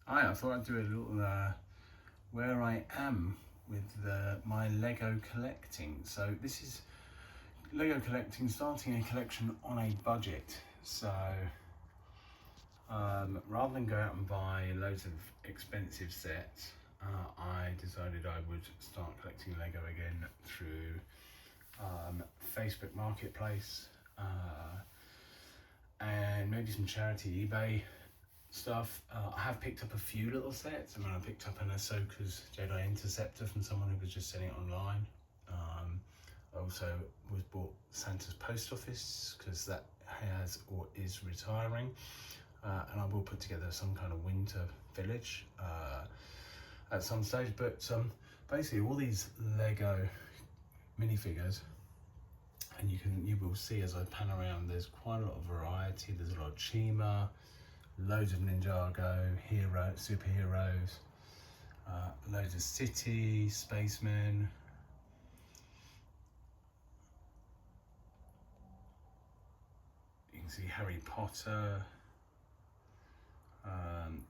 Hi, I thought I'd do a little where I am with my Lego collecting. So this is Lego collecting, starting a collection on a budget. So rather than go out and buy loads of expensive sets, I decided I would start collecting Lego again through Facebook Marketplace and maybe some charity eBay stuff. I have picked up a few little sets. I picked up an Ahsoka's Jedi Interceptor from someone who was just selling it online. I also was bought Santa's Post Office because that has or is retiring. And I will put together some kind of winter village at some stage. But basically all these Lego minifigures, and you will see as I pan around, there's quite a lot of variety. There's a lot of Chima, loads of Ninjago, superheroes, loads of city, spacemen. You can see Harry Potter.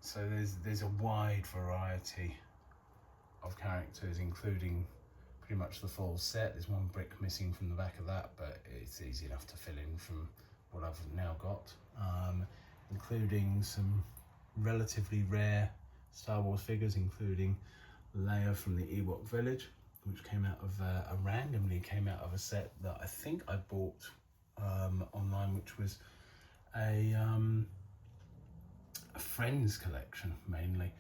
So there's a wide variety of characters, including pretty much the full set. There's one brick missing from the back of that, but it's easy enough to fill in from what I've now got, including some relatively rare Star Wars figures, including Leia from the Ewok village, which came out of randomly came out of a set that I think I bought online, which was a friend's collection mainly.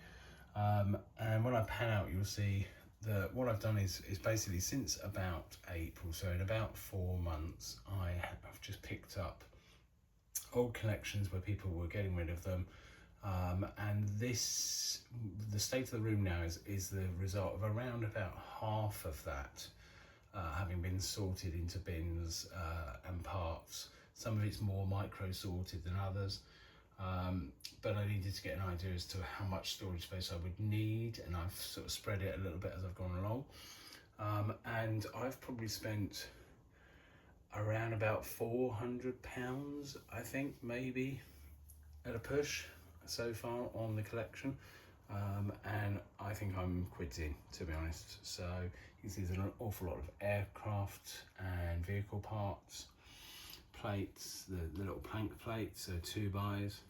And when I pan out, you'll see that what I've done is basically since about April, so in about 4 months, I've just picked up old collections where people were getting rid of them. And the state of the room now is the result of around about half of that having been sorted into bins and parts. Some of it's more micro sorted than others. But I needed to get an idea as to how much storage space I would need, and I've sort of spread it a little bit as I've gone along. And I've probably spent around about £400, I think, maybe at a push so far on the collection. And I think I'm quids in, to be honest. So you can see there's an awful lot of aircraft and vehicle parts, plates, the little plank plates, so 2x,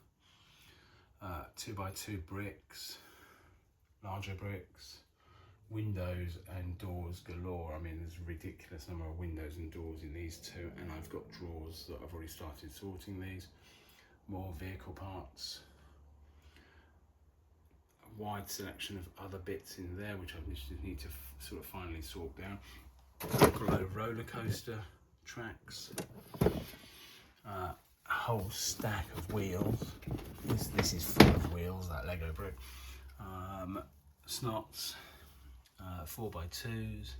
2x2 bricks, larger bricks, windows and doors galore. I mean, there's a ridiculous number of windows and doors in these two, and I've got drawers that I've already started sorting these. More vehicle parts, a wide selection of other bits in there which I just need to sort of finally sort down. Got a load of roller coaster tracks, a whole stack of wheels. This is full of wheels, that Lego brick. Snots, 4x2s,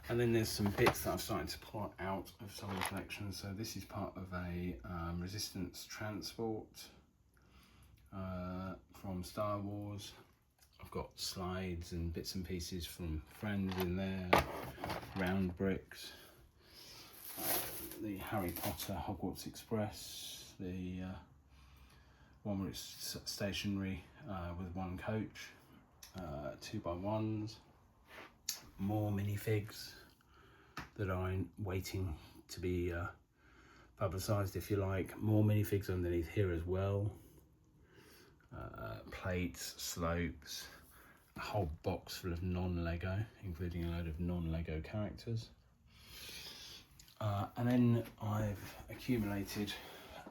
and then there's some bits that I'm starting to pull out of some of the collections. So this is part of a Resistance transport from Star Wars. I've got slides and bits and pieces from friends in there, round bricks, the Harry Potter Hogwarts Express, the one where it's stationary with one coach, 2x1s, more minifigs that are waiting to be publicised, if you like. More minifigs underneath here as well. Plates, slopes, a whole box full of non-Lego, including a load of non-Lego characters. And then I've accumulated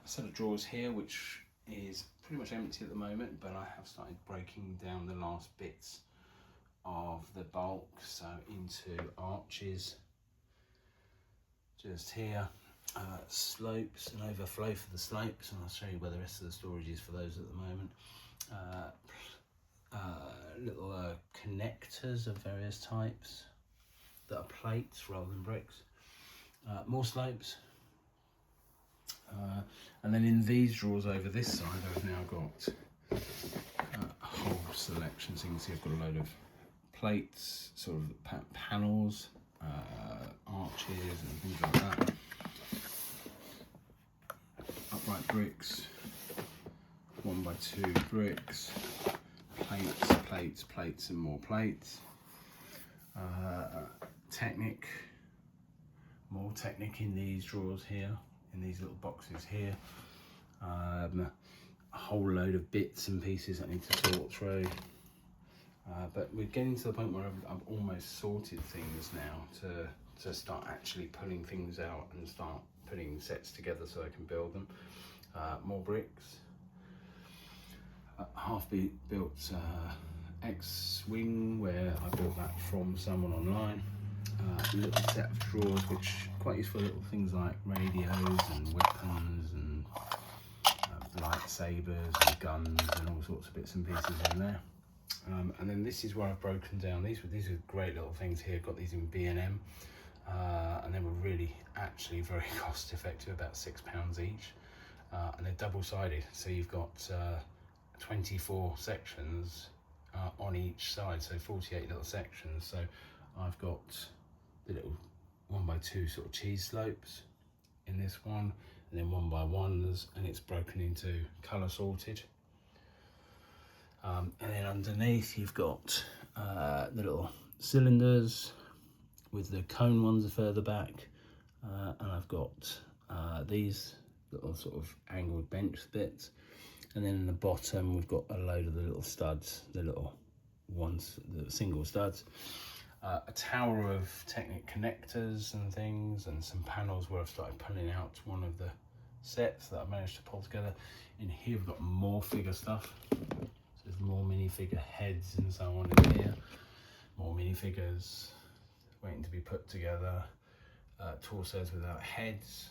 a set of drawers here, which is pretty much empty at the moment, but I have started breaking down the last bits of the bulk, so into arches just here, slopes and overflow for the slopes, and I'll show you where the rest of the storage is for those at the moment. Little connectors of various types that are plates rather than bricks. More slopes. And then in these drawers over this side, I've now got a whole selection. So you can see I've got a load of plates, sort of panels, arches and things like that. Upright bricks, 1x2 bricks, plates and more plates. Technic, more Technic in these drawers here, in these little boxes here. A whole load of bits and pieces I need to sort through. But we're getting to the point where I've almost sorted things now to start actually pulling things out and start putting sets together so I can build them. More bricks. Half-built X-Wing, where I built that from someone online. A little set of drawers, which are quite useful, little things like radios and weapons and lightsabers and guns and all sorts of bits and pieces in there. And then this is where I've broken down. These are great little things here. Got these in B&M, and they were really actually very cost effective, about £6 each, and they're double-sided, so you've got 24 sections on each side, so 48 little sections. So I've got the little 1x2 sort of cheese slopes in this one, and then 1x1s, and it's broken into colour sorted. And then underneath you've got the little cylinders with the cone ones further back, and I've got these little sort of angled bench bits, and then in the bottom we've got a load of the little studs, the little ones, the single studs, a tower of Technic connectors and things, and some panels where I've started pulling out one of the sets that I've managed to pull together. In here we've got more figure stuff. There's more minifigure heads and so on in here, more minifigures waiting to be put together, torsos without heads,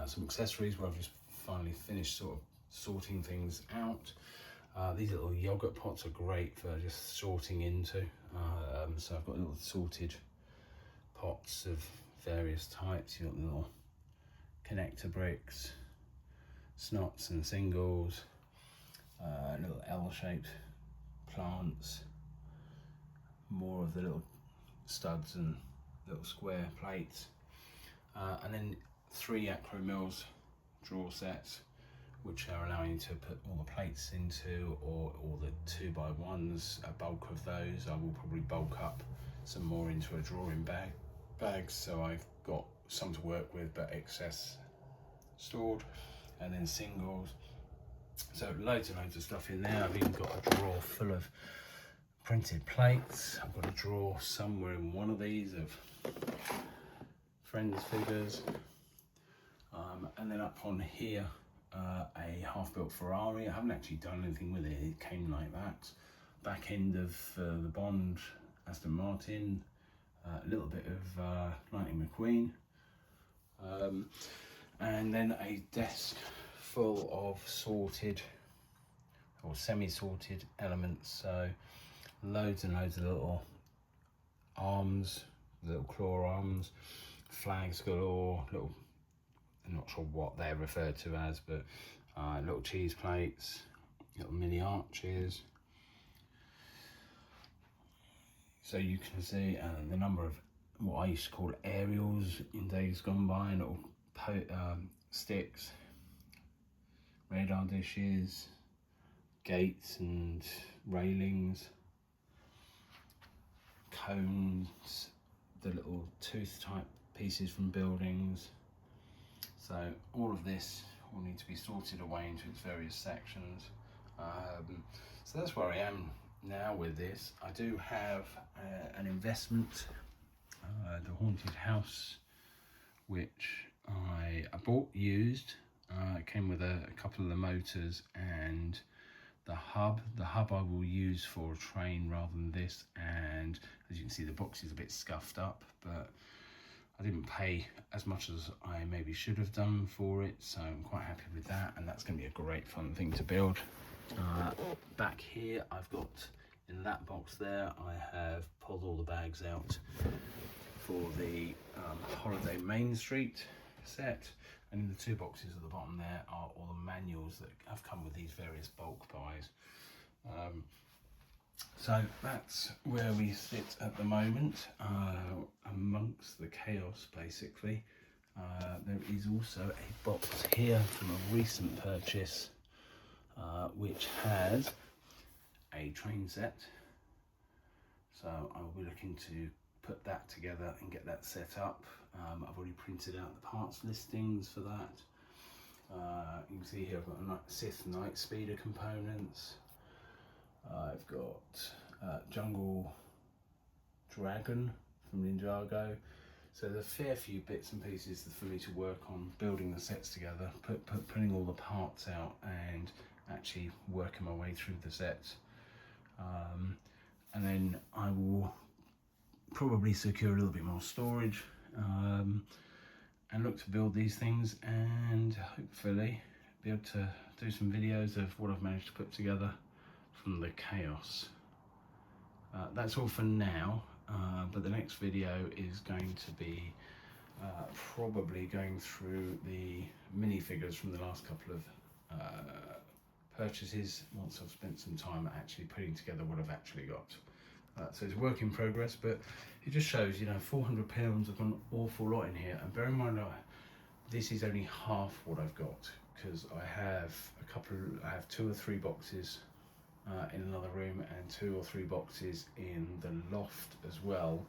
some accessories where I've just finally finished sort of sorting things out. These little yogurt pots are great for just sorting into, so I've got little sorted pots of various types. You've got little connector bricks, snots and singles, little L-shaped plants, more of the little studs and little square plates, and then 3 Acro Mills drawer sets, which are allowing you to put all the plates into, or the 2x1s, a bulk of those. I will probably bulk up some more into a drawing bags, so I've got some to work with but excess stored, and then singles. So loads and loads of stuff in there. I've even got a drawer full of printed plates. I've got a drawer somewhere in one of these of Friends figures, and then up on here a half-built Ferrari. I haven't actually done anything with it, it came like that. Back end of the Bond Aston Martin, a little bit of Lightning McQueen, and then a desk full of sorted or semi-sorted elements. So loads and loads of little arms, little claw arms, flags galore, little, I'm not sure what they're referred to as, but little cheese plates, little mini arches. So you can see the number of what I used to call aerials in days gone by, little sticks, radar dishes, gates and railings, cones, the little tooth type pieces from buildings. So all of this will need to be sorted away into its various sections. So that's where I am now with this. I do have an investment, the Haunted House, which I bought used. It came with a couple of the motors and the hub. The hub I will use for a train rather than this, and as you can see the box is a bit scuffed up, but I didn't pay as much as I maybe should have done for it, so I'm quite happy with that, and that's going to be a great fun thing to build. Back here I've got, in that box there, I have pulled all the bags out for the Holiday Main Street set, and in the 2 boxes at the bottom there are all the manuals that have come with these various bulk buys. So that's where we sit at the moment, amongst the chaos basically. There is also a box here from a recent purchase, which has a train set. So I will be looking to put that together and get that set up. I've already printed out the parts listings for that. You can see here I've got a Sith Night Speeder components. I've got Jungle Dragon from Ninjago. So there's a fair few bits and pieces for me to work on building the sets together, putting all the parts out and actually working my way through the sets. And then I will probably secure a little bit more storage and look to build these things, and hopefully be able to do some videos of what I've managed to put together from the chaos. That's all for now, but the next video is going to be probably going through the minifigures from the last couple of purchases, once I've spent some time actually putting together what I've actually got. So it's a work in progress, but it just shows, you know, £400, I've got an awful lot in here. And bear in mind, this is only half what I've got, because I have I have 2 or 3 boxes in another room and 2 or 3 boxes in the loft as well,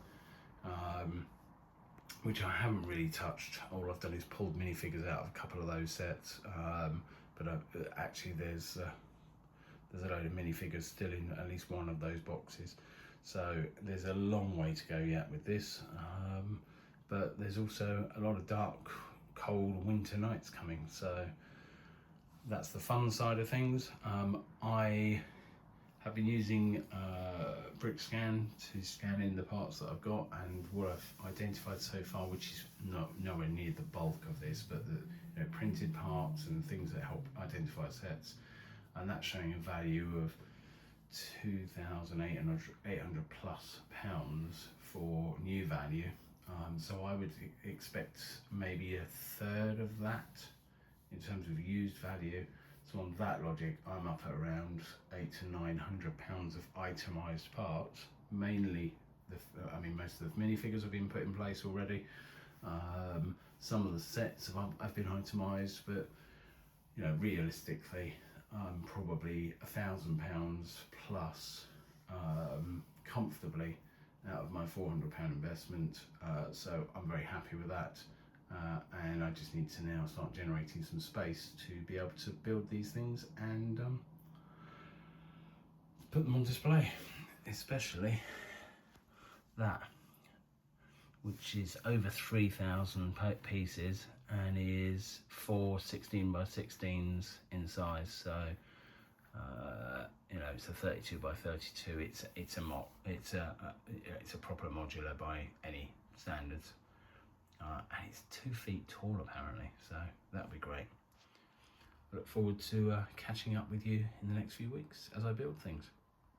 which I haven't really touched. All I've done is pulled minifigures out of a couple of those sets, but actually there's a load of minifigures still in at least one of those boxes. So there's a long way to go yet with this, but there's also a lot of dark, cold winter nights coming, so that's the fun side of things. I have been using BrickScan to scan in the parts that I've got, and what I've identified so far, which is nowhere near the bulk of this, but the printed parts and things that help identify sets, and that's showing a value of £2,800 plus for new value. So I would expect maybe a third of that in terms of used value. So on that logic, I'm up at around £800 to £900 of itemised parts. Mainly, most of the minifigures have been put in place already. Some of the sets have been itemised, but you know, realistically, probably £1,000 plus comfortably out of my £400 investment. So I'm very happy with that. And I just need to now start generating some space to be able to build these things and put them on display, especially that, which is over 3,000 pieces and is 4 16 by 16s in size. So you know, it's a 32 by 32. It's a proper modular by any standards. And it's 2 feet tall apparently, so that'll be great. I look forward to catching up with you in the next few weeks as I build things.